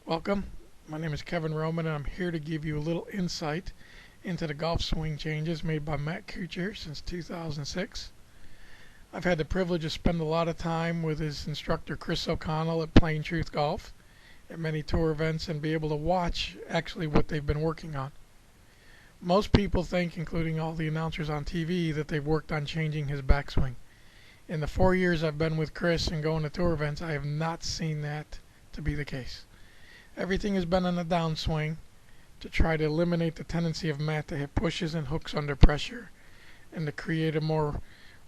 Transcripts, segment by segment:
Welcome. My name is Kevin Roman, and I'm here to give you a little insight into the golf swing changes made by Matt Kuchar since 2006. I've had the privilege to spend a lot of time with his instructor Chris O'Connell at Plain Truth Golf at many tour events and be able to watch actually what they've been working on. Most people think, including all the announcers on TV, that they've worked on changing his backswing. In the 4 years I've been with Chris and going to tour events, I have not seen that to be the case. Everything has been on the downswing to try to eliminate the tendency of Matt to hit pushes and hooks under pressure and to create a more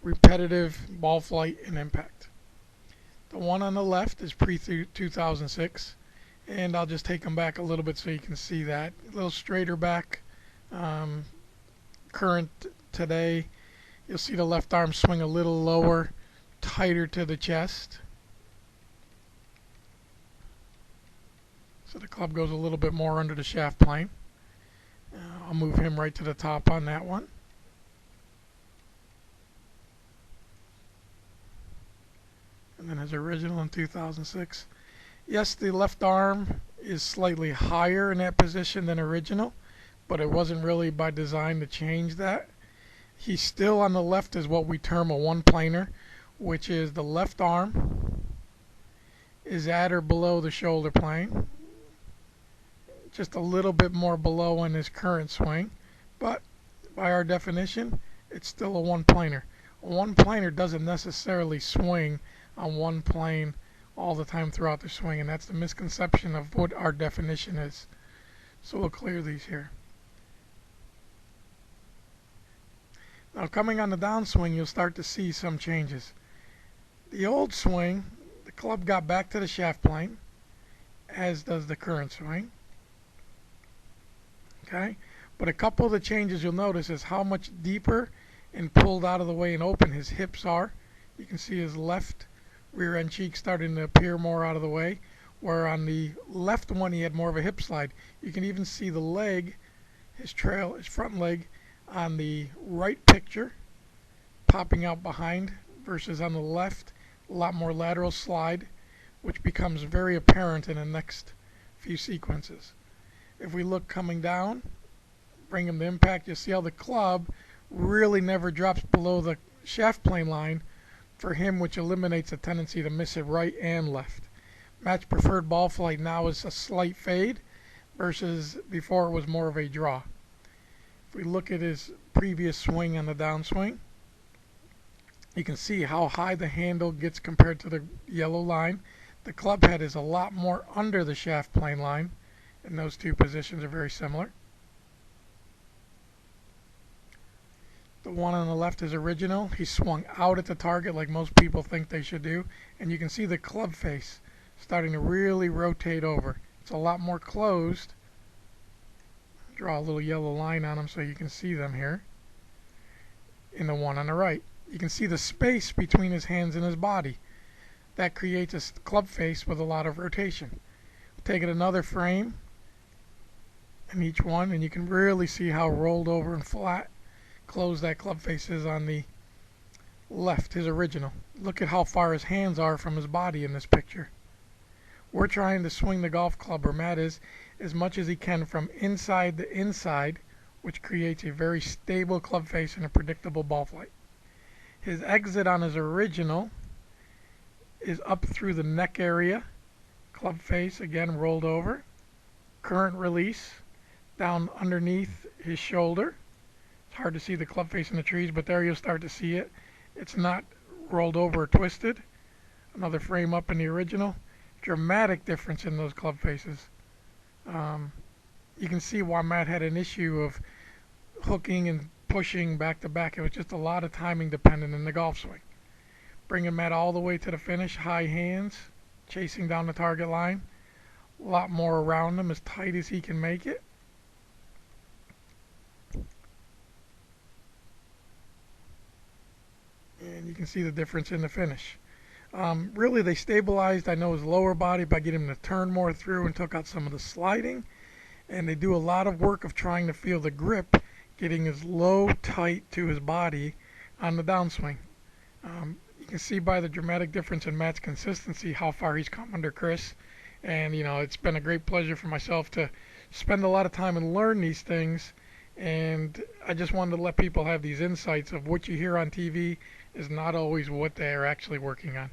repetitive ball flight and impact. The one on the left is pre-2006, and I'll just take them back a little bit so you can see that. A little straighter back. Current today, you'll see the left arm swing a little lower, tighter to the chest. So the club goes a little bit more under the shaft plane. I'll move him right to the top on that one. And then his original in 2006. Yes, the left arm is slightly higher in that position than original, but it wasn't really by design to change that. He's still on the left is what we term a one-planer, which is the left arm is at or below the shoulder plane. Just a little bit more below in his current swing, but by our definition, it's still a one-planer. A one-planer doesn't necessarily swing on one plane all the time throughout the swing, and that's the misconception of what our definition is. So we'll clear these here. Now coming on the downswing, you'll start to see some changes. The old swing, the club got back to the shaft plane, as does the current swing. Okay, but a couple of the changes you'll notice is how much deeper and pulled out of the way and open his hips are. You can see his left rear end cheek starting to appear more out of the way, where on the left one he had more of a hip slide. You can even see the leg, his front leg on the right picture popping out behind versus on the left a lot more lateral slide, which becomes very apparent in the next few sequences. If we look coming down, bring him to impact, you'll see how the club really never drops below the shaft plane line for him, which eliminates the tendency to miss it right and left. Matt's preferred ball flight now is a slight fade versus before it was more of a draw. If we look at his previous swing on the downswing, you can see how high the handle gets compared to the yellow line. The club head is a lot more under the shaft plane line, and those two positions are very similar. The one on the left is original. He swung out at the target like most people think they should do, and you can see the club face starting to really rotate over. It's a lot more closed. Draw a little yellow line on them so you can see them here. In the one on the right, you can see the space between his hands and his body. That creates a club face with a lot of rotation. Take it another frame in each one, and you can really see how rolled over and flat closed that club face is on the left, his original. Look at how far his hands are from his body in this picture. We're trying to swing the golf club, or Matt is, as much as he can from inside to inside, which creates a very stable club face and a predictable ball flight. His exit on his original is up through the neck area. Club face again rolled over. Current release down underneath his shoulder. It's hard to see the club face in the trees, but there you'll start to see it. It's not rolled over or twisted. Another frame up in the original. Dramatic difference in those club faces. You can see why Matt had an issue of hooking and pushing back to back. It was just a lot of timing dependent in the golf swing. Bringing Matt all the way to the finish, high hands, chasing down the target line. A lot more around him, as tight as he can make it. And you can see the difference in the finish. Really, they stabilized, I know, his lower body by getting him to turn more through and took out some of the sliding. And they do a lot of work of trying to feel the grip, getting as low, tight to his body on the downswing. You can see by the dramatic difference in Matt's consistency how far he's come under Chris And it's been a great pleasure for myself to spend a lot of time and learn these things. And I just wanted to let people have these insights of what you hear on TV is not always what they're actually working on.